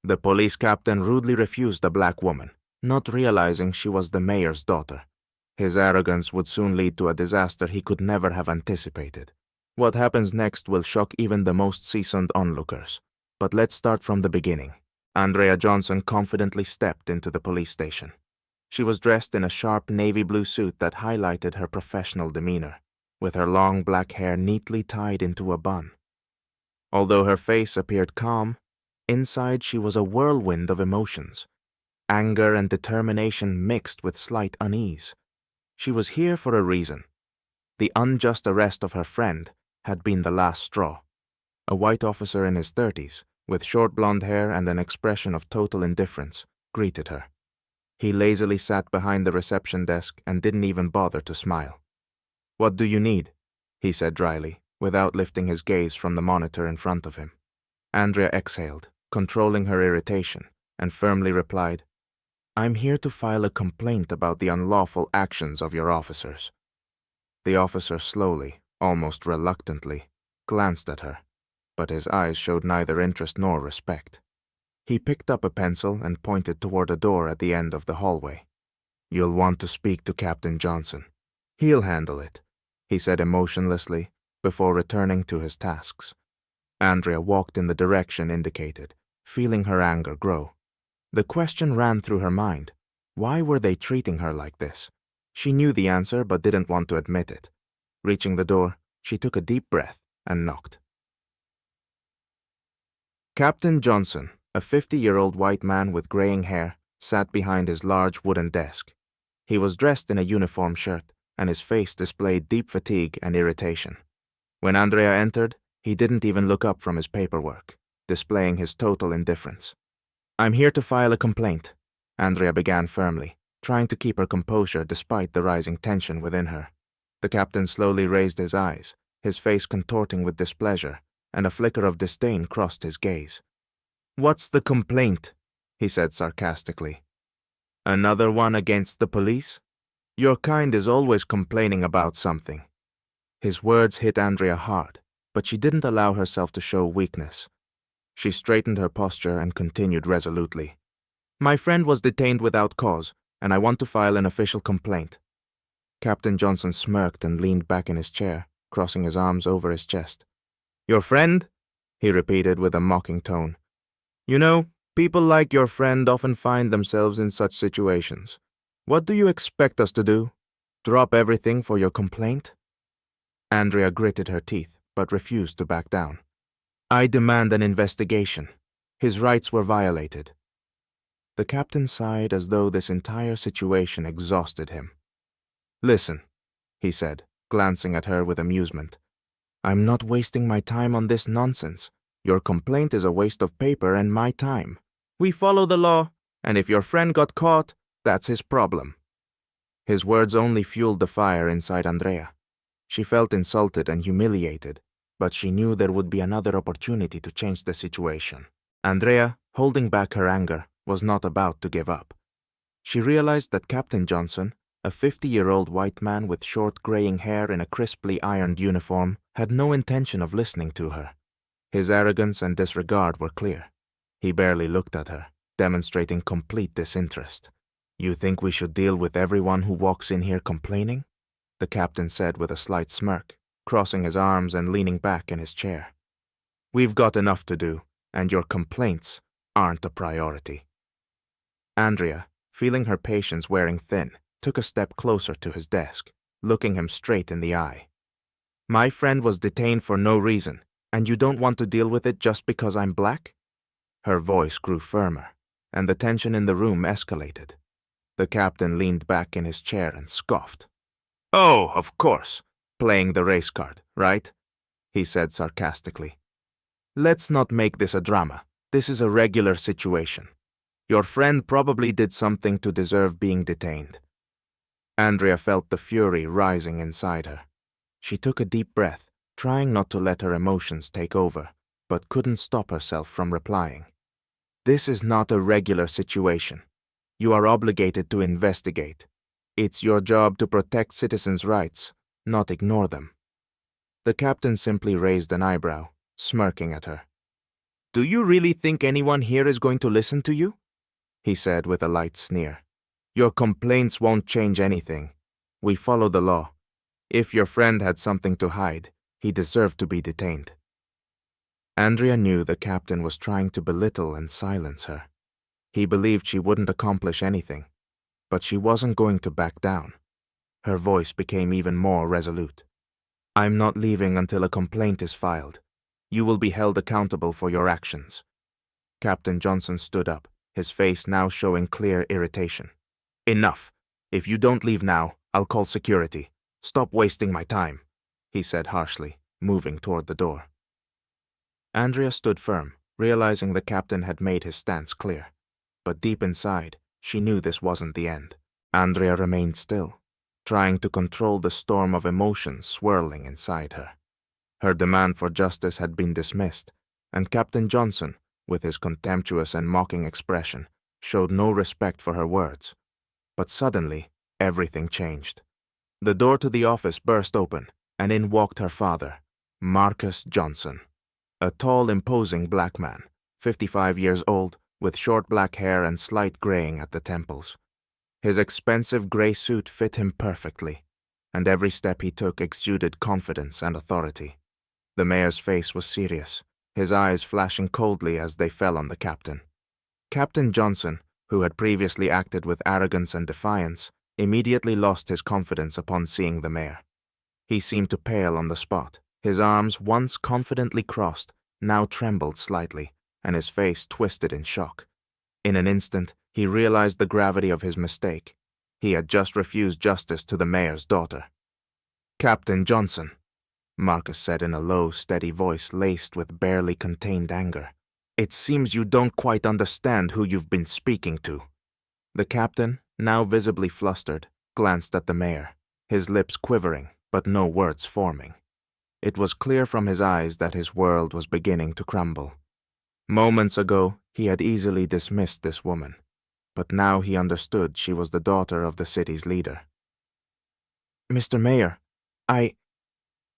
The police captain rudely refused the black woman, not realizing she was the mayor's daughter. His arrogance would soon lead to a disaster he could never have anticipated. What happens next will shock even the most seasoned onlookers. But let's start from the beginning. Andrea Johnson confidently stepped into the police station. She was dressed in a sharp navy blue suit that highlighted her professional demeanor, with her long black hair neatly tied into a bun. Although her face appeared calm, inside she was a whirlwind of emotions. Anger and determination mixed with slight unease. She was here for a reason. The unjust arrest of her friend had been the last straw. A white officer in his 30s, with short blonde hair and an expression of total indifference, greeted her. He lazily sat behind the reception desk and didn't even bother to smile. "What do you need?" he said dryly, without lifting his gaze from the monitor in front of him. Andrea exhaled, controlling her irritation, and firmly replied, "I'm here to file a complaint about the unlawful actions of your officers." The officer slowly, almost reluctantly, glanced at her, but his eyes showed neither interest nor respect. He picked up a pencil and pointed toward a door at the end of the hallway. "You'll want to speak to Captain Johnson. He'll handle it," he said emotionlessly, before returning to his tasks. Andrea walked in the direction indicated, feeling her anger grow. The question ran through her mind. Why were they treating her like this? She knew the answer but didn't want to admit it. Reaching the door, she took a deep breath and knocked. Captain Johnson, a 50-year-old white man with graying hair, sat behind his large wooden desk. He was dressed in a uniform shirt, and his face displayed deep fatigue and irritation. When Andrea entered, he didn't even look up from his paperwork, displaying his total indifference. "I'm here to file a complaint," Andrea began firmly, trying to keep her composure despite the rising tension within her. The captain slowly raised his eyes, his face contorting with displeasure, and a flicker of disdain crossed his gaze. "What's the complaint?" he said sarcastically. "Another one against the police? Your kind is always complaining about something." His words hit Andrea hard, but she didn't allow herself to show weakness. She straightened her posture and continued resolutely. "My friend was detained without cause, and I want to file an official complaint." Captain Johnson smirked and leaned back in his chair, crossing his arms over his chest. "Your friend?" he repeated with a mocking tone. "You know, people like your friend often find themselves in such situations. What do you expect us to do? Drop everything for your complaint?" Andrea gritted her teeth, but refused to back down. "I demand an investigation. His rights were violated." The captain sighed as though this entire situation exhausted him. "Listen," he said, glancing at her with amusement. "I'm not wasting my time on this nonsense. Your complaint is a waste of paper and my time. We follow the law, and if your friend got caught, that's his problem." His words only fueled the fire inside Andrea. She felt insulted and humiliated, but she knew there would be another opportunity to change the situation. Andrea, holding back her anger, was not about to give up. She realized that Captain Johnson, a 50-year-old white man with short graying hair in a crisply ironed uniform, had no intention of listening to her. His arrogance and disregard were clear. He barely looked at her, demonstrating complete disinterest. "You think we should deal with everyone who walks in here complaining?" the captain said with a slight smirk, crossing his arms and leaning back in his chair. "We've got enough to do, and your complaints aren't a priority." Andrea, feeling her patience wearing thin, took a step closer to his desk, looking him straight in the eye. "My friend was detained for no reason, and you don't want to deal with it just because I'm black?" Her voice grew firmer, and the tension in the room escalated. The captain leaned back in his chair and scoffed. "Oh, of course, playing the race card, right?" he said sarcastically. "Let's not make this a drama. This is a regular situation. Your friend probably did something to deserve being detained." Andrea felt the fury rising inside her. She took a deep breath, trying not to let her emotions take over, but couldn't stop herself from replying. "This is not a regular situation. You are obligated to investigate. It's your job to protect citizens' rights, not ignore them." The captain simply raised an eyebrow, smirking at her. Do you really think anyone here is going to listen to you? He said with a light sneer. Your complaints won't change anything. We follow the law. If your friend had something to hide, he deserved to be detained. Andrea knew the captain was trying to belittle and silence her. He believed she wouldn't accomplish anything, but she wasn't going to back down. Her voice became even more resolute. I'm not leaving until a complaint is filed. You will be held accountable for your actions. Captain Johnson stood up, his face now showing clear irritation. Enough. If you don't leave now, I'll call security. Stop wasting my time, he said harshly, moving toward the door. Andrea stood firm, realizing the captain had made his stance clear. But deep inside, she knew this wasn't the end. Andrea remained still, trying to control the storm of emotions swirling inside her. Her demand for justice had been dismissed, and Captain Johnson, with his contemptuous and mocking expression, showed no respect for her words. But suddenly, everything changed. The door to the office burst open, and in walked her father, Marcus Johnson. A tall, imposing black man, 55 years old, with short black hair and slight graying at the temples. His expensive gray suit fit him perfectly, and every step he took exuded confidence and authority. The mayor's face was serious, his eyes flashing coldly as they fell on the captain. Captain Johnson, who had previously acted with arrogance and defiance, immediately lost his confidence upon seeing the mayor. He seemed to pale on the spot. His arms, once confidently crossed, now trembled slightly, and his face twisted in shock. In an instant, he realized the gravity of his mistake. He had just refused justice to the mayor's daughter. Captain Johnson, Marcus said in a low, steady voice laced with barely contained anger. It seems you don't quite understand who you've been speaking to. The captain, now visibly flustered, glanced at the mayor, his lips quivering, but no words forming. It was clear from his eyes that his world was beginning to crumble. Moments ago, he had easily dismissed this woman, but now he understood she was the daughter of the city's leader. Mr. Mayor,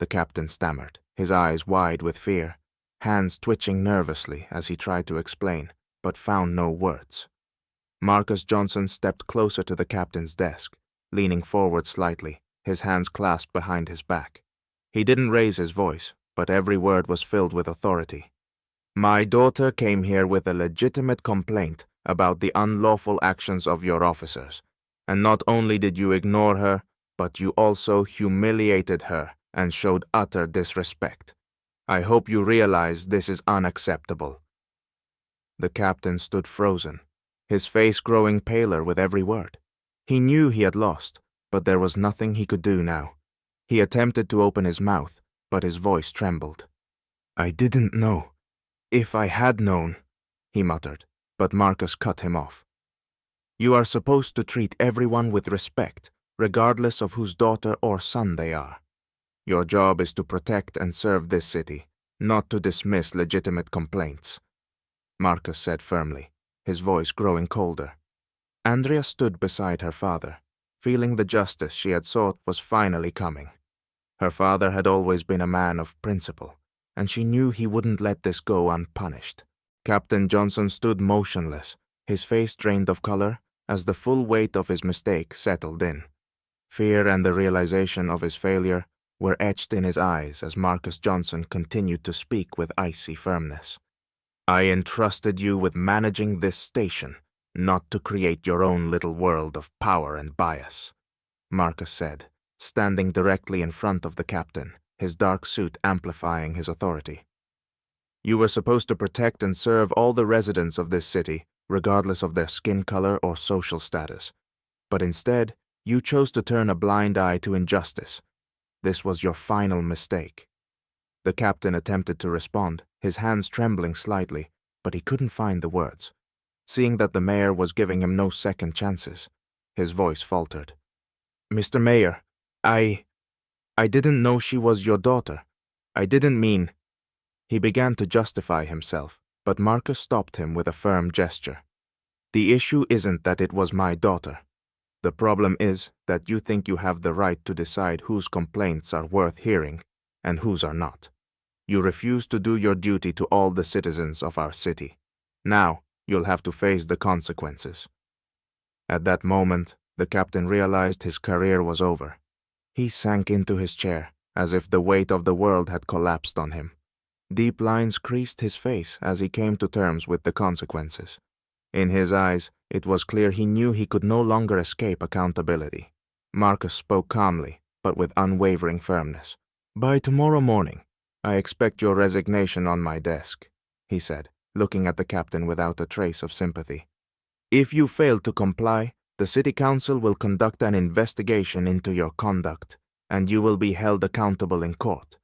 the captain stammered, his eyes wide with fear, hands twitching nervously as he tried to explain, but found no words. Marcus Johnson stepped closer to the captain's desk, leaning forward slightly, his hands clasped behind his back. He didn't raise his voice, but every word was filled with authority. My daughter came here with a legitimate complaint about the unlawful actions of your officers, and not only did you ignore her, but you also humiliated her and showed utter disrespect. I hope you realize this is unacceptable. The captain stood frozen, his face growing paler with every word. He knew he had lost, but there was nothing he could do now. He attempted to open his mouth, but his voice trembled. I didn't know. If I had known, he muttered, but Marcus cut him off. You are supposed to treat everyone with respect, regardless of whose daughter or son they are. Your job is to protect and serve this city, not to dismiss legitimate complaints, Marcus said firmly, his voice growing colder. Andrea stood beside her father, feeling the justice she had sought was finally coming. Her father had always been a man of principle, and she knew he wouldn't let this go unpunished. Captain Johnson stood motionless, his face drained of color, as the full weight of his mistake settled in. Fear and the realization of his failure were etched in his eyes as Marcus Johnson continued to speak with icy firmness. I entrusted you with managing this station, not to create your own little world of power and bias, Marcus said, standing directly in front of the captain, his dark suit amplifying his authority. You were supposed to protect and serve all the residents of this city, regardless of their skin color or social status. But instead, you chose to turn a blind eye to injustice. This was your final mistake. The captain attempted to respond, his hands trembling slightly, but he couldn't find the words. Seeing that the mayor was giving him no second chances, his voice faltered. Mr. Mayor, I didn't know she was your daughter. I didn't mean... He began to justify himself, but Marcus stopped him with a firm gesture. The issue isn't that it was my daughter. The problem is that you think you have the right to decide whose complaints are worth hearing and whose are not. You refuse to do your duty to all the citizens of our city. Now, you'll have to face the consequences." At that moment, the captain realized his career was over. He sank into his chair, as if the weight of the world had collapsed on him. Deep lines creased his face as he came to terms with the consequences. In his eyes, it was clear he knew he could no longer escape accountability. Marcus spoke calmly, but with unwavering firmness. "By tomorrow morning, I expect your resignation on my desk," he said, looking at the captain without a trace of sympathy. "If you fail to comply, the city council will conduct an investigation into your conduct, and you will be held accountable in court.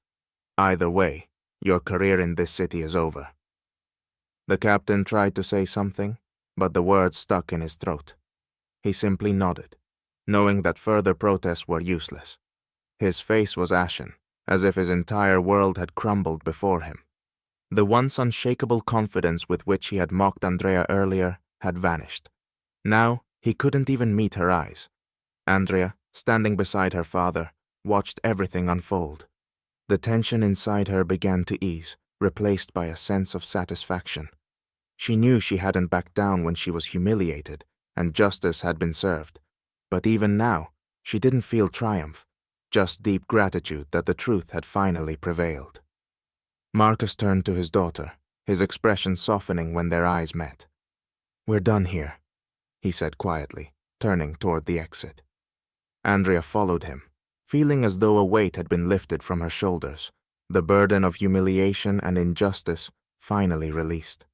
Either way, your career in this city is over." The captain tried to say something, but the words stuck in his throat. He simply nodded, knowing that further protests were useless. His face was ashen, as if his entire world had crumbled before him. The once unshakable confidence with which he had mocked Andrea earlier had vanished. Now, he couldn't even meet her eyes. Andrea, standing beside her father, watched everything unfold. The tension inside her began to ease, replaced by a sense of satisfaction. She knew she hadn't backed down when she was humiliated, and justice had been served. But even now, she didn't feel triumph, just deep gratitude that the truth had finally prevailed. Marcus turned to his daughter, his expression softening when their eyes met. "We're done here," he said quietly, turning toward the exit. Andrea followed him, feeling as though a weight had been lifted from her shoulders, the burden of humiliation and injustice finally released.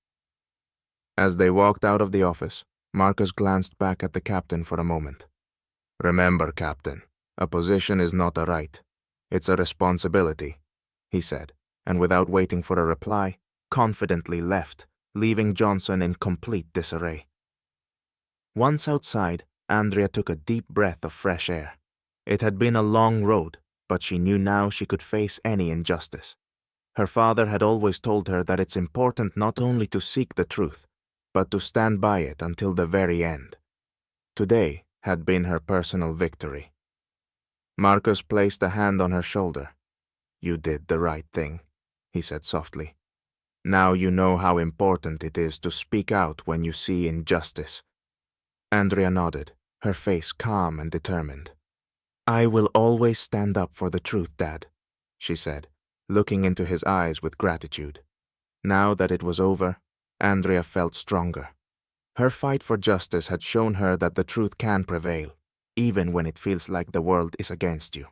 As they walked out of the office, Marcus glanced back at the captain for a moment. "Remember, Captain, a position is not a right. It's a responsibility," he said, and without waiting for a reply, confidently left, leaving Johnson in complete disarray. Once outside, Andrea took a deep breath of fresh air. It had been a long road, but she knew now she could face any injustice. Her father had always told her that it's important not only to seek the truth, but to stand by it until the very end. Today had been her personal victory. Marcus placed a hand on her shoulder. "You did the right thing," he said softly. "Now you know how important it is to speak out when you see injustice." Andrea nodded, her face calm and determined. "I will always stand up for the truth, Dad," she said, looking into his eyes with gratitude. Now that it was over, Andrea felt stronger. Her fight for justice had shown her that the truth can prevail, even when it feels like the world is against you.